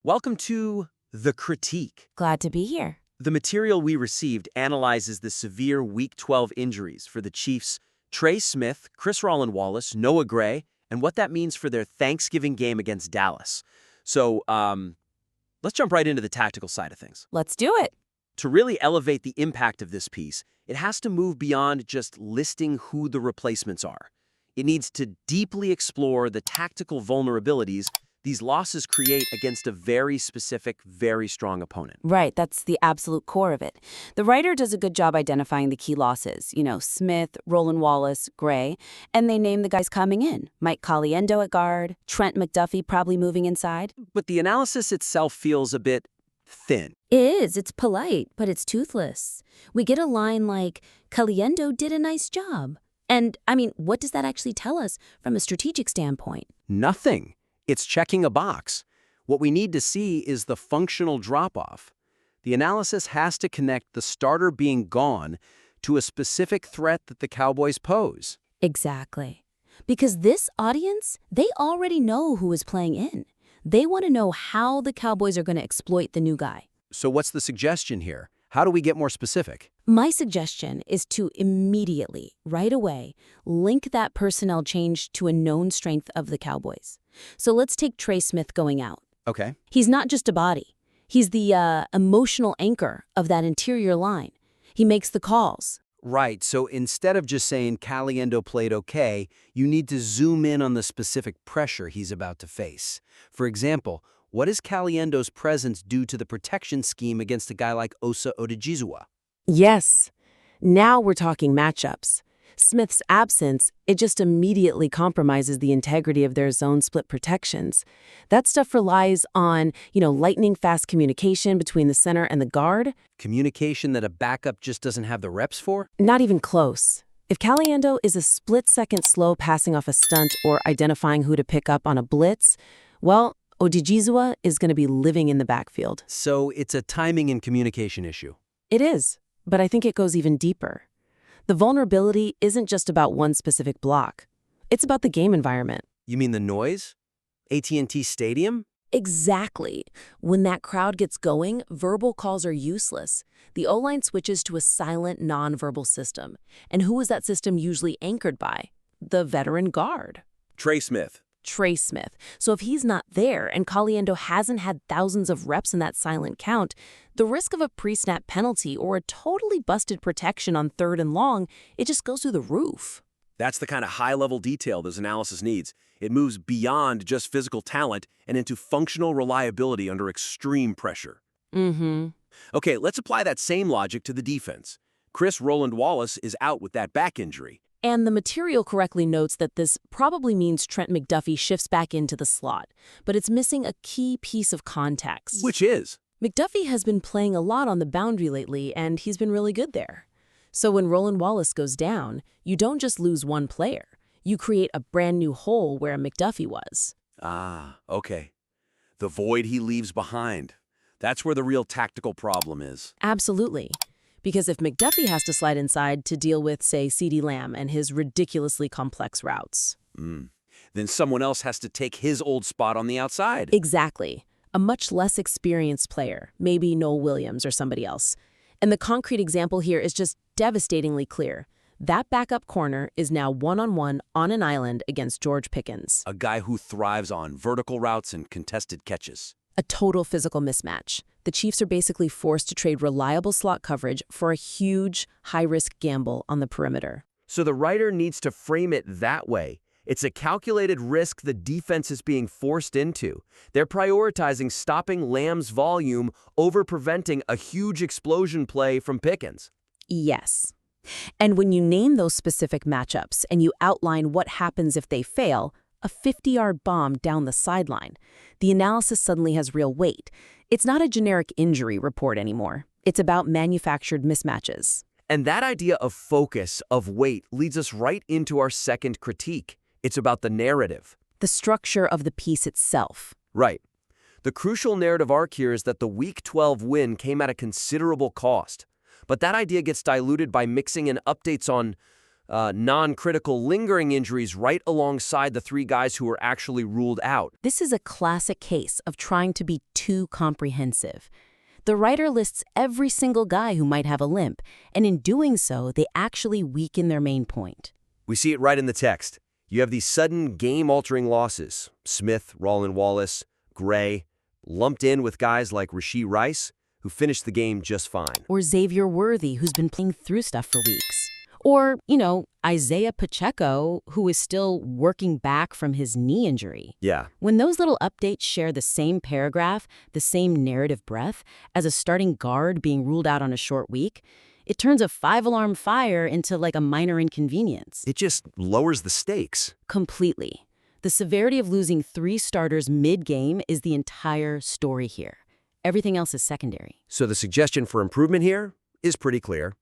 Welcome to The Critique. Glad to be here. The material we received analyzes the severe Week 12 injuries for the Chiefs' Trey Smith, Chris Wallace, Noah Gray, and what that means for their Thanksgiving game against Dallas. So, let's jump right into the tactical side of things. Let's do it. To really elevate the impact of this piece, it has to move beyond just listing who the replacements are. It needs to deeply explore the tactical vulnerabilities these losses create against a very specific, very strong opponent. Right, that's the absolute core of it. The writer does a good job identifying the key losses. Smith, Roland Wallace, Gray, and they name the guys coming in. Mike Caliendo at guard, Trent McDuffie probably moving inside. But the analysis itself feels a bit thin. It is, it's polite, but it's toothless. We get a line like, Caliendo did a nice job. And, what does that actually tell us from a strategic standpoint? Nothing. It's checking a box. What we need to see is the functional drop-off. The analysis has to connect the starter being gone to a specific threat that the Cowboys pose. Exactly. Because this audience, they already know who is playing in. They want to know how the Cowboys are going to exploit the new guy. So what's the suggestion here? How do we get more specific? My suggestion is to immediately, right away, link that personnel change to a known strength of the Cowboys. So let's take Trey Smith going out. Okay. He's not just a body. He's the emotional anchor of that interior line. He makes the calls. Right, so instead of just saying Caliendo played okay, you need to zoom in on the specific pressure he's about to face. For example, what is Caliendo's presence do to the protection scheme against a guy like Osa Odigizua? Yes. Now we're talking matchups. Smith's absence, it just immediately compromises the integrity of their zone split protections. That stuff relies on, lightning-fast communication between the center and the guard. Communication that a backup just doesn't have the reps for? Not even close. If Caliendo is a split-second slow passing off a stunt or identifying who to pick up on a blitz, well, Odigizua is going to be living in the backfield. So it's a timing and communication issue. It is, but I think it goes even deeper. The vulnerability isn't just about one specific block. It's about the game environment. You mean the noise? AT&T Stadium? Exactly. When that crowd gets going, verbal calls are useless. The O-line switches to a silent, non-verbal system. And who is that system usually anchored by? The veteran guard. Trey Smith. Trey Smith. So if he's not there and Caliendo hasn't had thousands of reps in that silent count, the risk of a pre-snap penalty or a totally busted protection on 3rd and long, it just goes through the roof. That's the kind of high-level detail this analysis needs. It moves beyond just physical talent and into functional reliability under extreme pressure. Okay, let's apply that same logic to the defense. Chris Roland Wallace is out with that back injury. And the material correctly notes that this probably means Trent McDuffie shifts back into the slot, but it's missing a key piece of context. Which is? McDuffie has been playing a lot on the boundary lately, and he's been really good there. So when Roland Wallace goes down, you don't just lose one player. You create a brand new hole where McDuffie was. Ah, okay. The void he leaves behind. That's where the real tactical problem is. Absolutely. Because if McDuffie has to slide inside to deal with, say, CeeDee Lamb and his ridiculously complex routes. Then someone else has to take his old spot on the outside. Exactly. A much less experienced player, maybe Noel Williams or somebody else. And the concrete example here is just devastatingly clear. That backup corner is now one-on-one on an island against George Pickens. A guy who thrives on vertical routes and contested catches. A total physical mismatch. The Chiefs are basically forced to trade reliable slot coverage for a huge, high-risk gamble on the perimeter. So the writer needs to frame it that way. It's a calculated risk the defense is being forced into. They're prioritizing stopping Lamb's volume over preventing a huge explosion play from Pickens. Yes. And when you name those specific matchups and you outline what happens if they fail, a 50-yard bomb down the sideline, the analysis suddenly has real weight. It's not a generic injury report anymore. It's about manufactured mismatches. And that idea of focus, of weight, leads us right into our second critique. It's about the narrative. The structure of the piece itself. Right. The crucial narrative arc here is that the Week 12 win came at a considerable cost. But that idea gets diluted by mixing in updates on non-critical lingering injuries right alongside the 3 guys who were actually ruled out. This is a classic case of trying to be too comprehensive. The writer lists every single guy who might have a limp, and in doing so, they actually weaken their main point. We see it right in the text. You have these sudden game-altering losses. Smith, Rollin Wallace, Gray, lumped in with guys like Rashee Rice, who finished the game just fine. Or Xavier Worthy, who's been playing through stuff for weeks. Or, Isaiah Pacheco, who is still working back from his knee injury. Yeah. When those little updates share the same paragraph, the same narrative breadth, as a starting guard being ruled out on a short week, it turns a 5-alarm fire into like a minor inconvenience. It just lowers the stakes. Completely. The severity of losing 3 starters mid-game is the entire story here. Everything else is secondary. So the suggestion for improvement here is pretty clear.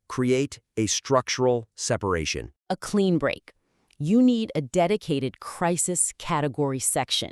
Create a structural separation. A clean break. You need a dedicated crisis category section.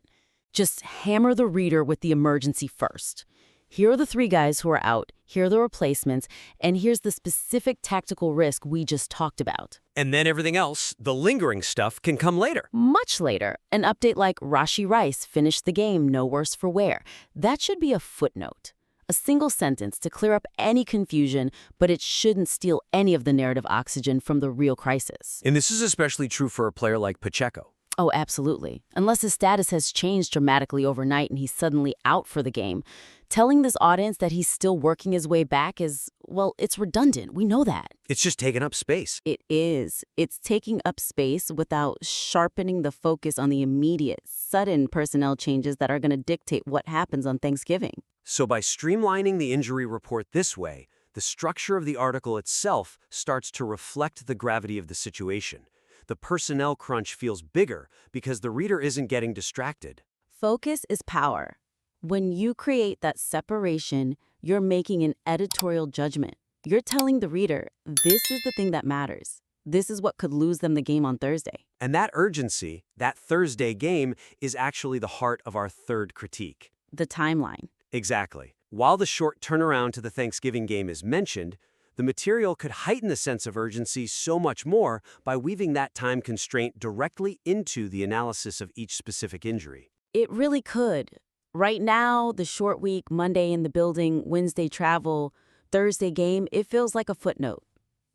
Just hammer the reader with the emergency first. Here are the 3 guys who are out, here are the replacements, and here's the specific tactical risk we just talked about. And then everything else, the lingering stuff, can come later. Much later, an update like Rashee Rice finished the game no worse for wear. That should be a footnote. A single sentence to clear up any confusion, but it shouldn't steal any of the narrative oxygen from the real crisis. And this is especially true for a player like Pacheco. Oh, absolutely. Unless his status has changed dramatically overnight and he's suddenly out for the game. Telling this audience that he's still working his way back is, well, it's redundant. We know that. It's just taking up space. It is. It's taking up space without sharpening the focus on the immediate, sudden personnel changes that are going to dictate what happens on Thanksgiving. So by streamlining the injury report this way, the structure of the article itself starts to reflect the gravity of the situation. The personnel crunch feels bigger because the reader isn't getting distracted. Focus is power. When you create that separation, you're making an editorial judgment. You're telling the reader, this is the thing that matters. This is what could lose them the game on Thursday. And that urgency, that Thursday game, is actually the heart of our third critique. The timeline. Exactly. While the short turnaround to the Thanksgiving game is mentioned, the material could heighten the sense of urgency so much more by weaving that time constraint directly into the analysis of each specific injury. It really could. Right now, the short week, Monday in the building, Wednesday travel, Thursday game, it feels like a footnote.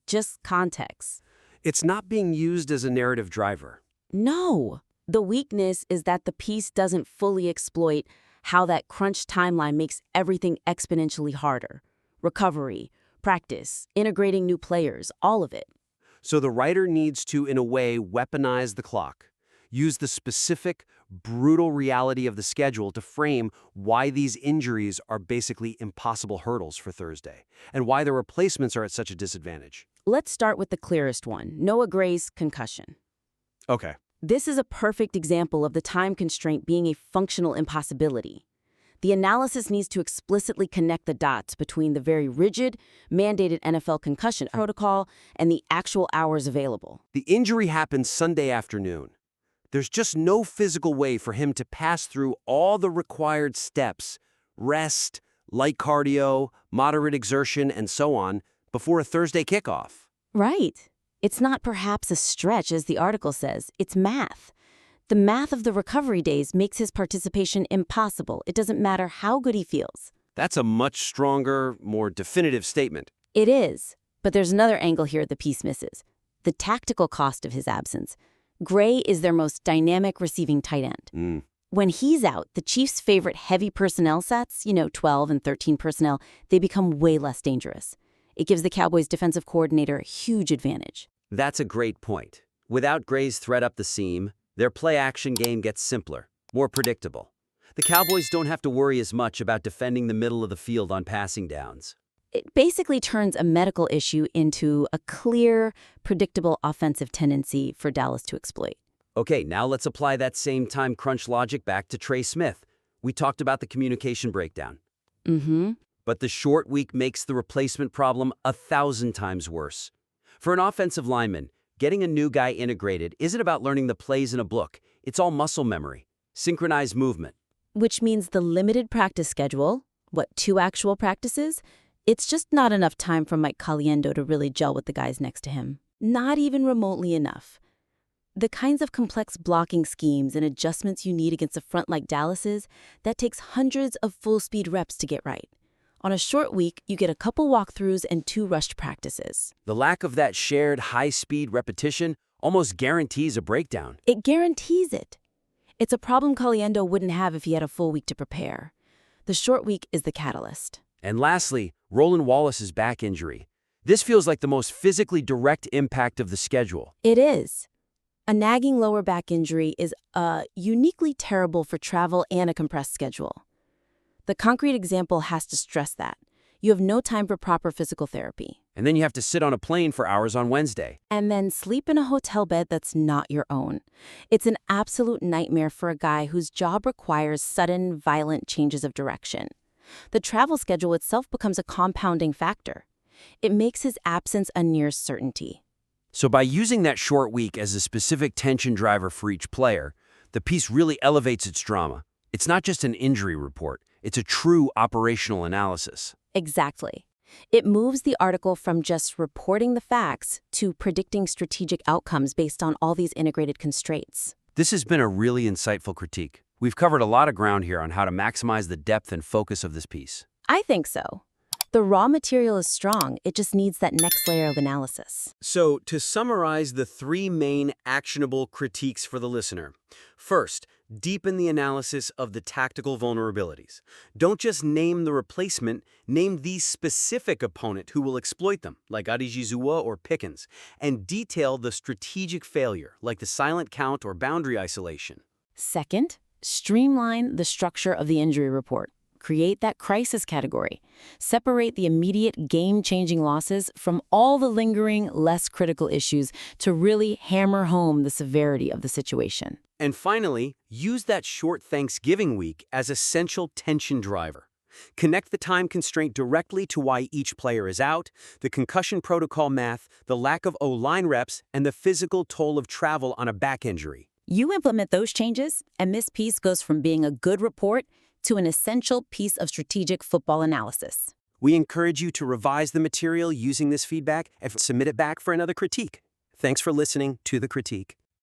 Just context. It's not being used as a narrative driver. No. The weakness is that the piece doesn't fully exploit how that crunch timeline makes everything exponentially harder. Recovery, practice, integrating new players, all of it. So the writer needs to, in a way, weaponize the clock. Use the specific, brutal reality of the schedule to frame why these injuries are basically impossible hurdles for Thursday, and why the replacements are at such a disadvantage. Let's start with the clearest one, Noah Gray's concussion. Okay. This is a perfect example of the time constraint being a functional impossibility. The analysis needs to explicitly connect the dots between the very rigid, mandated NFL concussion protocol and the actual hours available. The injury happened Sunday afternoon. There's just no physical way for him to pass through all the required steps, rest, light cardio, moderate exertion, and so on, before a Thursday kickoff. Right. It's not perhaps a stretch, as the article says. It's math. The math of the recovery days makes his participation impossible. It doesn't matter how good he feels. That's a much stronger, more definitive statement. It is. But there's another angle here the piece misses. The tactical cost of his absence. Gray is their most dynamic receiving tight end. When he's out, the Chiefs' favorite heavy personnel sets, 12 and 13 personnel, they become way less dangerous. It gives the Cowboys' defensive coordinator a huge advantage. That's a great point. Without Gray's threat up the seam, their play-action game gets simpler, more predictable. The Cowboys don't have to worry as much about defending the middle of the field on passing downs. It basically turns a medical issue into a clear, predictable offensive tendency for Dallas to exploit. Okay, now let's apply that same time crunch logic back to Trey Smith. We talked about the communication breakdown. But the short week makes the replacement problem 1,000 times worse. For an offensive lineman, getting a new guy integrated isn't about learning the plays in a book. It's all muscle memory, synchronized movement. Which means the limited practice schedule, 2 actual practices, it's just not enough time for Mike Caliendo to really gel with the guys next to him. Not even remotely enough. The kinds of complex blocking schemes and adjustments you need against a front like Dallas's, that takes hundreds of full-speed reps to get right. On a short week, you get a couple walkthroughs and 2 rushed practices. The lack of that shared high-speed repetition almost guarantees a breakdown. It guarantees it. It's a problem Caliendo wouldn't have if he had a full week to prepare. The short week is the catalyst. And lastly, Roland Wallace's back injury. This feels like the most physically direct impact of the schedule. It is. A nagging lower back injury is uniquely terrible for travel and a compressed schedule. The concrete example has to stress that. You have no time for proper physical therapy. And then you have to sit on a plane for hours on Wednesday. And then sleep in a hotel bed that's not your own. It's an absolute nightmare for a guy whose job requires sudden, violent changes of direction. The travel schedule itself becomes a compounding factor. It makes his absence a near certainty. So by using that short week as a specific tension driver for each player, the piece really elevates its drama. It's not just an injury report. It's a true operational analysis. Exactly. It moves the article from just reporting the facts to predicting strategic outcomes based on all these integrated constraints. This has been a really insightful critique. We've covered a lot of ground here on how to maximize the depth and focus of this piece. I think so. The raw material is strong, it just needs that next layer of analysis. So, to summarize the 3 main actionable critiques for the listener. First, deepen the analysis of the tactical vulnerabilities. Don't just name the replacement, name the specific opponent who will exploit them, like Adizua or Pickens, and detail the strategic failure, like the silent count or boundary isolation. Second, streamline the structure of the injury report. Create that crisis category. Separate the immediate game-changing losses from all the lingering, less critical issues to really hammer home the severity of the situation. And finally, use that short Thanksgiving week as essential tension driver. Connect the time constraint directly to why each player is out, the concussion protocol math, the lack of O-line reps, and the physical toll of travel on a back injury. You implement those changes, and this piece goes from being a good report to an essential piece of strategic football analysis. We encourage you to revise the material using this feedback and submit it back for another critique. Thanks for listening to The Critique.